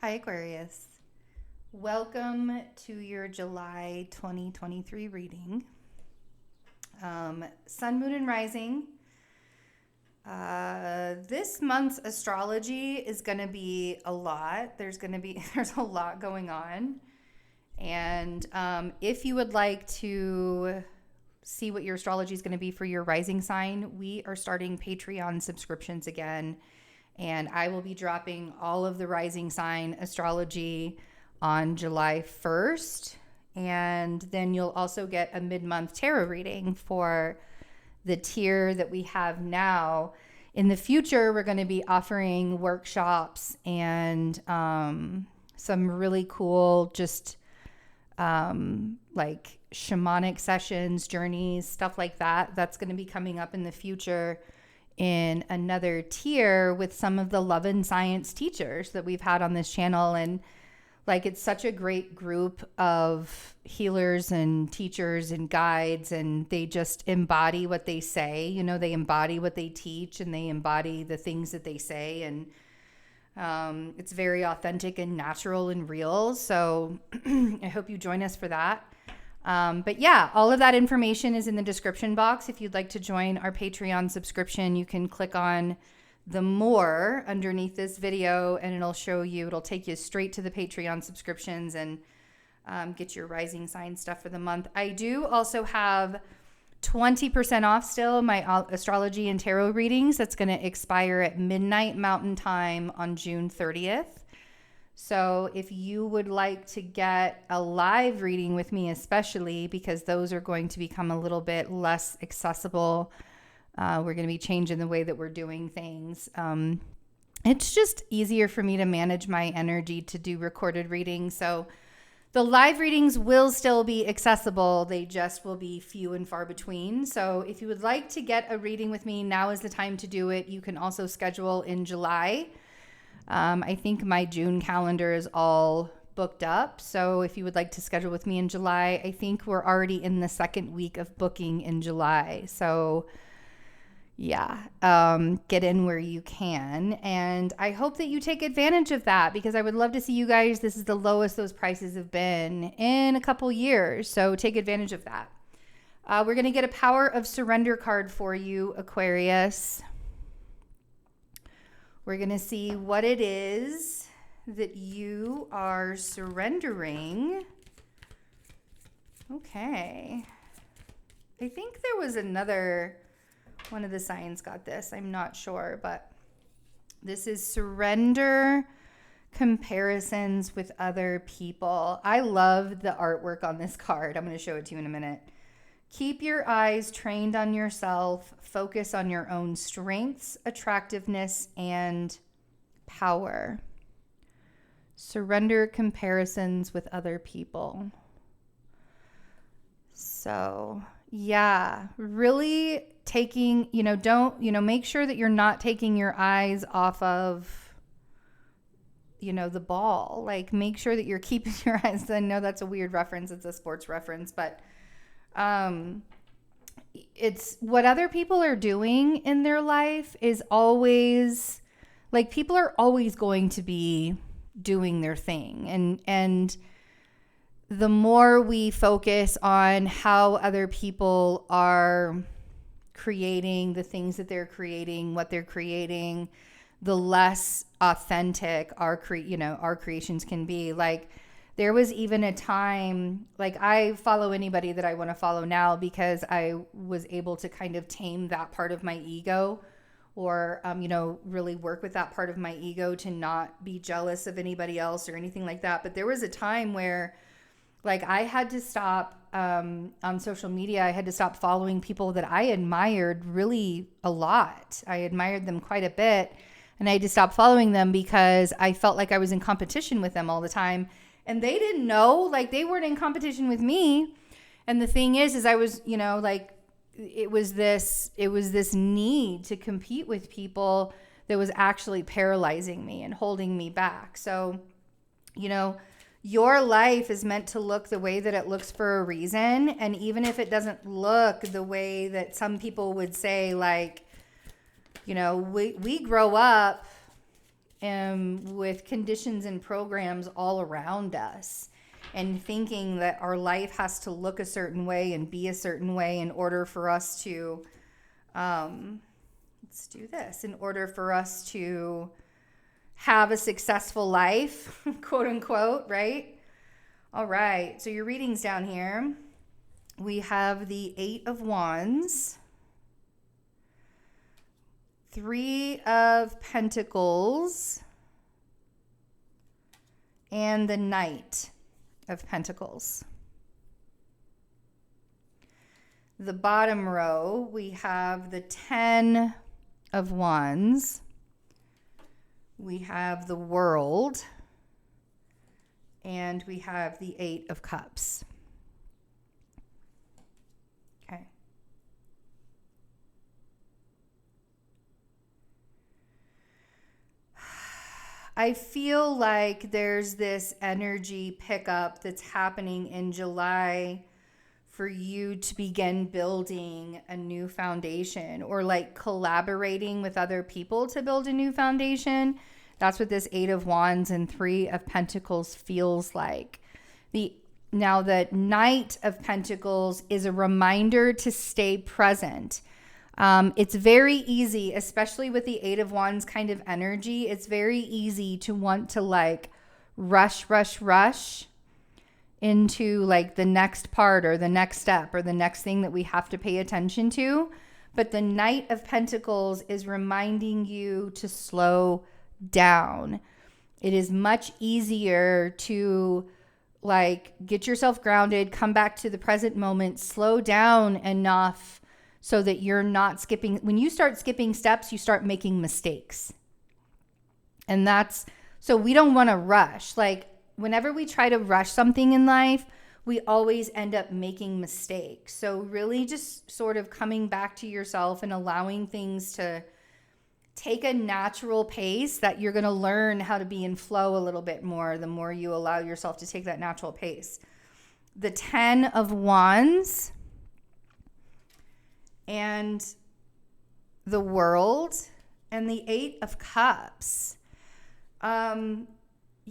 Hi, Aquarius. Welcome to your July 2023 reading. Sun, Moon, and Rising. This month's astrology is going to be a lot. There's a lot going on. And if you would like to see what your astrology is going to be for your rising sign, we are starting Patreon subscriptions again. And I will be dropping all of the rising sign astrology on July 1st. And then you'll also get a mid-month tarot reading for the tier that we have now. In the future, we're going to be offering workshops and some really cool like shamanic sessions, journeys, stuff like that. That's going to be coming up in the future in another tier with some of the love and science teachers that we've had on this channel. And like, it's such a great group of healers and teachers and guides, and they just embody what they say. You know, they embody what they teach, and they embody the things that they say. And it's very authentic and natural and real. So I hope you join us for that. But yeah, all of that information is in the description box. If you'd like to join our Patreon subscription, you can click on the more underneath this video and it'll take you straight to the Patreon subscriptions and get your rising sign stuff for the month. I do also have 20% off still my astrology and tarot readings. That's going to expire at midnight Mountain Time on June 30th. So if you would like to get a live reading with me, especially because those are going to become a little bit less accessible, we're going to be changing the way that we're doing things. It's just easier for me to manage my energy to do recorded readings. So the live readings will still be accessible. They just will be few and far between. So if you would like to get a reading with me, now is the time to do it. You can also schedule in July. I think my June calendar is all booked up. So if you would like to schedule with me in July, I think we're already in the second week of booking in July. So yeah, get in where you can. And I hope that you take advantage of that, because I would love to see you guys. This is the lowest those prices have been in a couple years. So take advantage of that. We're going to get a Power of Surrender card for you, Aquarius. We're going to see what it is that you are surrendering. Okay. I think there was another one of the signs got this. I'm not sure, but this is surrender comparisons with other people. I love the artwork on this card. I'm going to show it to you in a minute. Keep your eyes trained on yourself. Focus on your own strengths, attractiveness, and power. Surrender comparisons with other people. So, yeah, really taking, make sure that you're not taking your eyes off of, the ball. Like, make sure that you're keeping your eyes. I know that's a weird reference. It's a sports reference, but it's what other people are doing in their life is always like, people are always going to be doing their thing. And the more we focus on how other people are creating the things that they're creating, what they're creating, the less authentic our creations can be. Like, there was even a time, like, I follow anybody that I want to follow now because I was able to kind of tame that part of my ego, or, really work with that part of my ego to not be jealous of anybody else or anything like that. But there was a time where, like, I had to stop on social media. I had to stop following people that I admired really a lot. I admired them quite a bit. And I had to stop following them because I felt like I was in competition with them all the time. And they didn't know, like, they weren't in competition with me. And the thing is I was, it was this need to compete with people that was actually paralyzing me and holding me back. So, your life is meant to look the way that it looks for a reason. And even if it doesn't look the way that some people would say, like, we grow up with conditions and programs all around us, and thinking that our life has to look a certain way and be a certain way in order for us to, let's do this, in order for us to have a successful life, quote unquote, right? All right, so your readings down here. We have the 8 of Wands, 3 of Pentacles, and the Knight of Pentacles. The bottom row, we have the 10 of Wands, we have the World, and we have the 8 of Cups. Okay. I feel like there's this energy pickup that's happening in July for you to begin building a new foundation, or like collaborating with other people to build a new foundation. That's what this 8 of Wands and 3 of Pentacles feels like. Now the Knight of Pentacles is a reminder to stay present. It's very easy, especially with the 8 of Wands kind of energy. It's very easy to want to like rush into like the next part or the next step or the next thing that we have to pay attention to. But the Knight of Pentacles is reminding you to slow down. It is much easier to like get yourself grounded, come back to the present moment, slow down enough so that you're not skipping. When you start skipping steps, you start making mistakes. And so we don't want to rush. Like whenever we try to rush something in life, we always end up making mistakes. So really just sort of coming back to yourself and allowing things to take a natural pace, that you're going to learn how to be in flow a little bit more the more you allow yourself to take that natural pace. The 10 of Wands and the World and the 8 of Cups.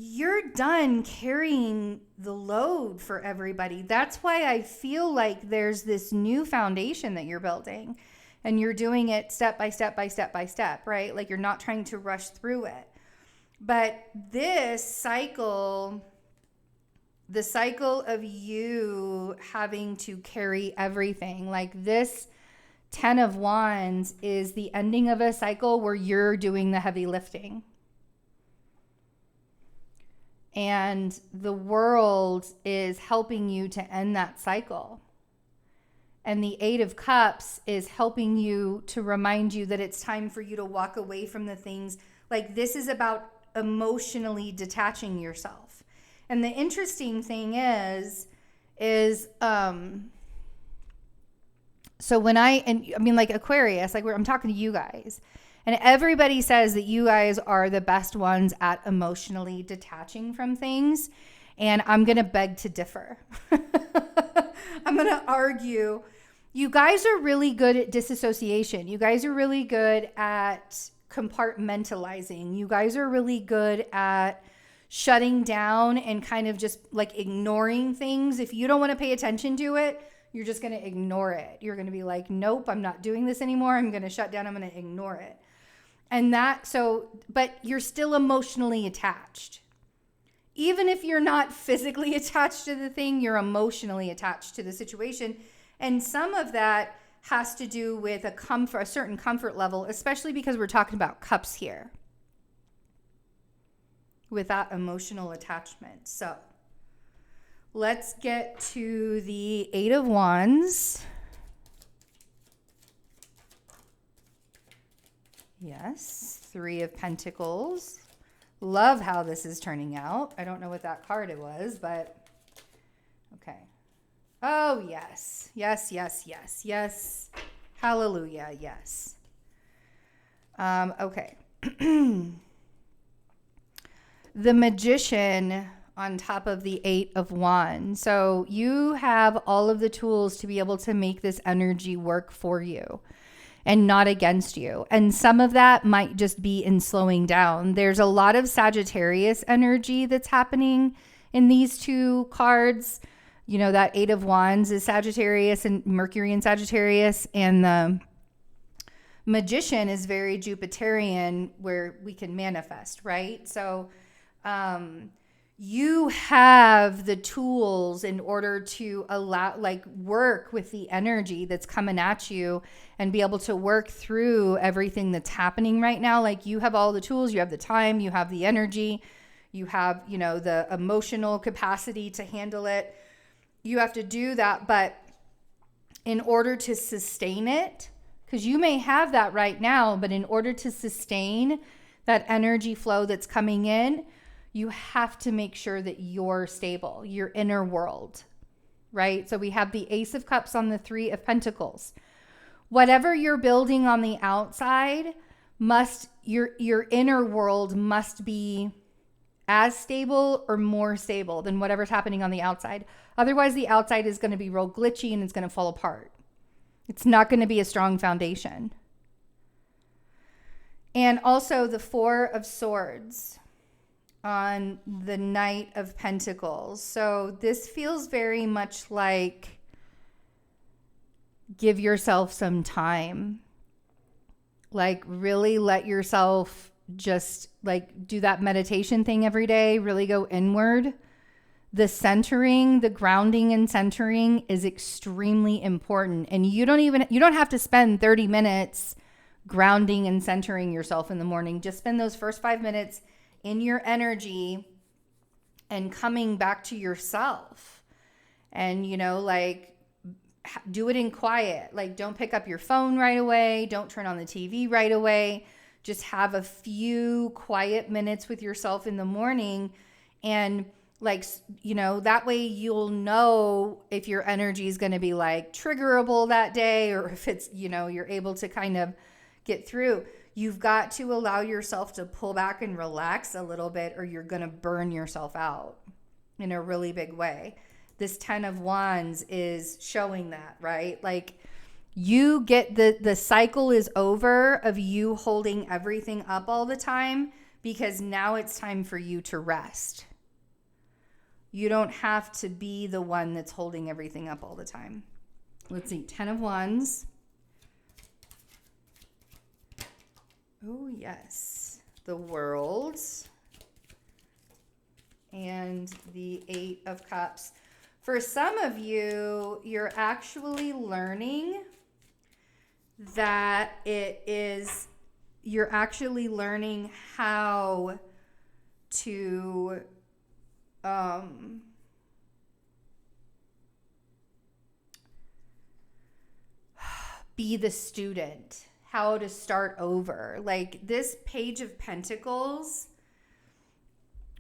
You're done carrying the load for everybody. That's why I feel like there's this new foundation that you're building, and you're doing it step by step by step by step, right? Like you're not trying to rush through it. But this cycle, the cycle of you having to carry everything, like this 10 of Wands is the ending of a cycle where you're doing the heavy lifting. And the World is helping you to end that cycle. And the 8 of Cups is helping you to remind you that it's time for you to walk away from the things. Like this is about emotionally detaching yourself. And the interesting thing is so when I mean like Aquarius, like I'm talking to you guys, and everybody says that you guys are the best ones at emotionally detaching from things. And I'm going to beg to differ. I'm going to argue. You guys are really good at disassociation. You guys are really good at compartmentalizing. You guys are really good at shutting down and kind of just like ignoring things. If you don't want to pay attention to it, you're just going to ignore it. You're going to be like, nope, I'm not doing this anymore. I'm going to shut down. I'm going to ignore it. And but you're still emotionally attached. Even if you're not physically attached to the thing, you're emotionally attached to the situation. And some of that has to do with a certain comfort level, especially because we're talking about cups here with that emotional attachment. So let's get to the 8 of Wands. Yes, 3 of Pentacles. Love how this is turning out. I don't know what that card it was, but okay. Oh, yes. Yes, yes, yes, yes. Hallelujah, yes. Okay. The Magician on top of the 8 of Wands. So you have all of the tools to be able to make this energy work for you. and not against you. And some of that might just be in slowing down. There's a lot of Sagittarius energy that's happening in these two cards. You know, that Eight of Wands is Sagittarius and Mercury in Sagittarius, and the Magician is very Jupiterian, where we can manifest, right? So you have the tools in order to work with the energy that's coming at you and be able to work through everything that's happening right now. Like, you have all the tools, you have the time, you have the energy, you have, you know, the emotional capacity to handle it. You have to do that, but in order to sustain it, because you may have that right now, but in order to sustain that energy flow that's coming in, you have to make sure that you're stable, your inner world, right? So we have the Ace of Cups on the Three of Pentacles. Whatever you're building on the outside your inner world must be as stable or more stable than whatever's happening on the outside. Otherwise, the outside is going to be real glitchy and it's going to fall apart. It's not going to be a strong foundation. And also the Four of Swords on the Knight of Pentacles. So this feels very much like give yourself some time. Like, really let yourself just like do that meditation thing every day, really go inward. The centering, the grounding and centering is extremely important. And you don't have to spend 30 minutes grounding and centering yourself in the morning. Just spend those first 5 minutes in your energy and coming back to yourself. And, you know, like, do it in quiet. Like, don't pick up your phone right away. Don't turn on the TV right away. Just have a few quiet minutes with yourself in the morning. And like, you know, that way you'll know if your energy is going to be like triggerable that day, or if it's, you know, you're able to kind of get through. You've got to allow yourself to pull back and relax a little bit, or you're going to burn yourself out in a really big way. This 10 of Wands is showing that, right? Like, you get the cycle is over of you holding everything up all the time, because now it's time for you to rest. You don't have to be the one that's holding everything up all the time. Let's see, 10 of Wands. Oh, yes. The World. And the Eight of Cups. For some of you, you're actually learning that you're actually learning how to be the student, how to start over. Like, this Page of Pentacles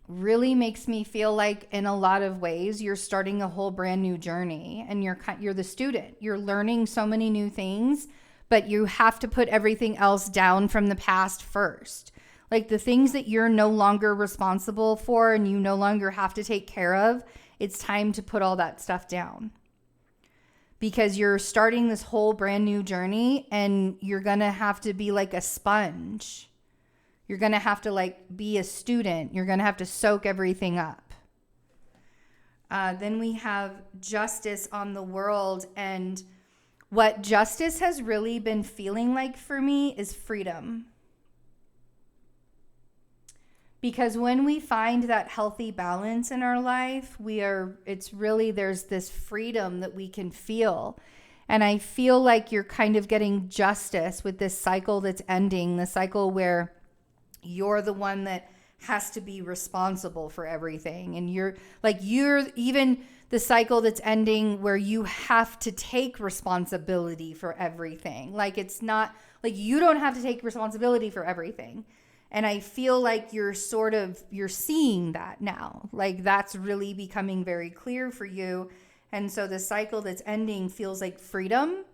really makes me feel like, in a lot of ways, you're starting a whole brand new journey, and you're the student. You're learning so many new things, but you have to put everything else down from the past first. Like, the things that you're no longer responsible for and you no longer have to take care of, it's time to put all that stuff down. Because you're starting this whole brand new journey, and you're going to have to be like a sponge. You're going to have to like be a student. You're going to have to soak everything up. Then we have Justice on the World. And what Justice has really been feeling like for me is freedom. Because when we find that healthy balance in our life, there's this freedom that we can feel. And I feel like you're kind of getting justice with this cycle that's ending, the cycle where you're the one that has to be responsible for everything. And you're even the cycle that's ending where you have to take responsibility for everything. Like, it's not like you don't have to take responsibility for everything. And I feel like you're seeing that now. Like, that's really becoming very clear for you. And so the cycle that's ending feels like freedom.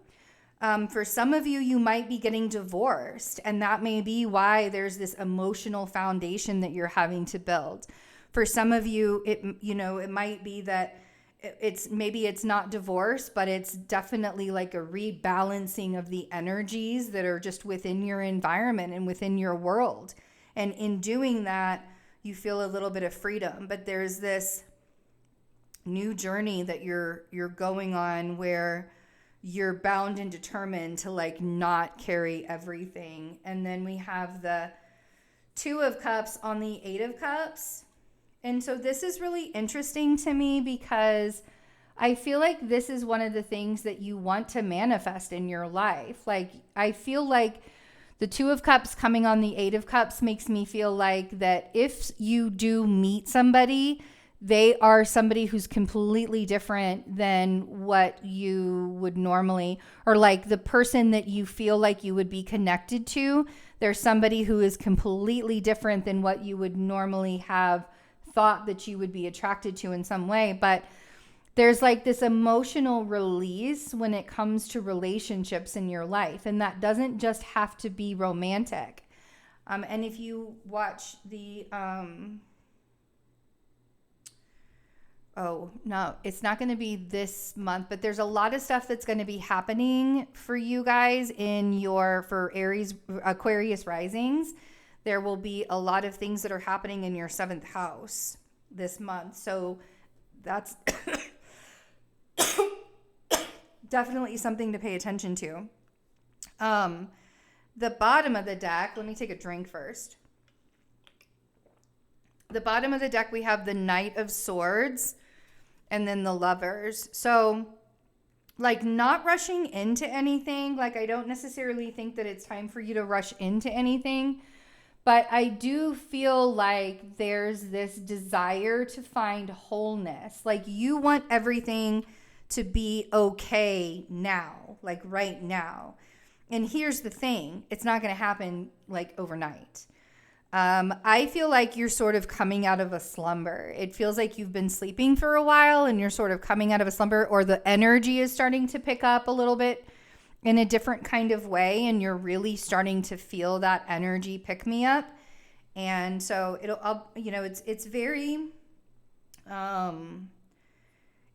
For some of you, you might be getting divorced, and that may be why there's this emotional foundation that you're having to build. For some of you, it might be that it's not divorce, but it's definitely like a rebalancing of the energies that are just within your environment and within your world. And in doing that, you feel a little bit of freedom. But there's this new journey that you're going on where you're bound and determined to like not carry everything. And then we have the Two of Cups on the Eight of Cups. And so this is really interesting to me because I feel like this is one of the things that you want to manifest in your life. Like, I feel like the Two of Cups coming on the Eight of Cups makes me feel like that if you do meet somebody, they are somebody who's completely different than what you would normally, or like the person that you feel like you would be connected to. There's somebody who is completely different than what you would normally have thought that you would be attracted to in some way. But there's like this emotional release when it comes to relationships in your life. And that doesn't just have to be romantic. And if you watch the, oh, no, it's not going to be this month, but there's a lot of stuff that's going to be happening for you guys for Aries, Aquarius risings. There will be a lot of things that are happening in your 7th house this month. So that's definitely something to pay attention to. The bottom of the deck, let me take a drink first. The bottom of the deck, we have the Knight of Swords and then the Lovers. So like not rushing into anything. Like I don't necessarily think that it's time for you to rush into anything. But I do feel like there's this desire to find wholeness. Like you want everything to be okay now, like right now. And here's the thing. It's not going to happen like overnight. I feel like you're sort of coming out of a slumber. It feels like you've been sleeping for a while and you're sort of coming out of a slumber, or the energy is starting to pick up a little bit in a different kind of way, and you're really starting to feel that energy pick me up. And so it's very,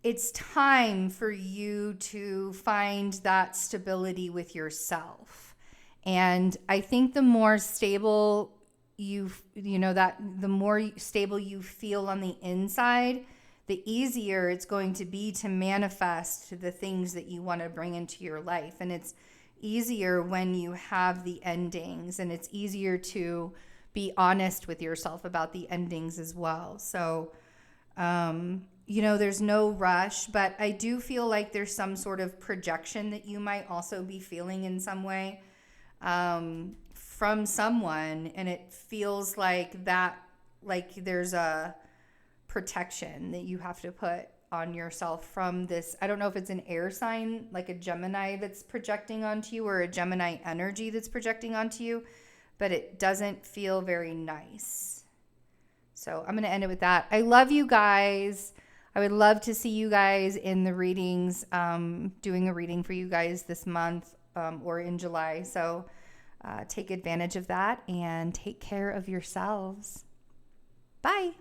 it's time for you to find that stability with yourself. And I think the more stable the more stable you feel on the inside, the easier it's going to be to manifest the things that you want to bring into your life. And it's easier when you have the endings, and it's easier to be honest with yourself about the endings as well. So, there's no rush, but I do feel like there's some sort of projection that you might also be feeling in some way from someone. And it feels like that, like there's a protection that you have to put on yourself from this. I don't know if it's an air sign, like a Gemini that's projecting onto you, or a Gemini energy that's projecting onto you, but it doesn't feel very nice. So I'm going to end it with that. I love you guys. I would love to see you guys in the readings, doing a reading for you guys this month or in July. So take advantage of that and take care of yourselves. Bye.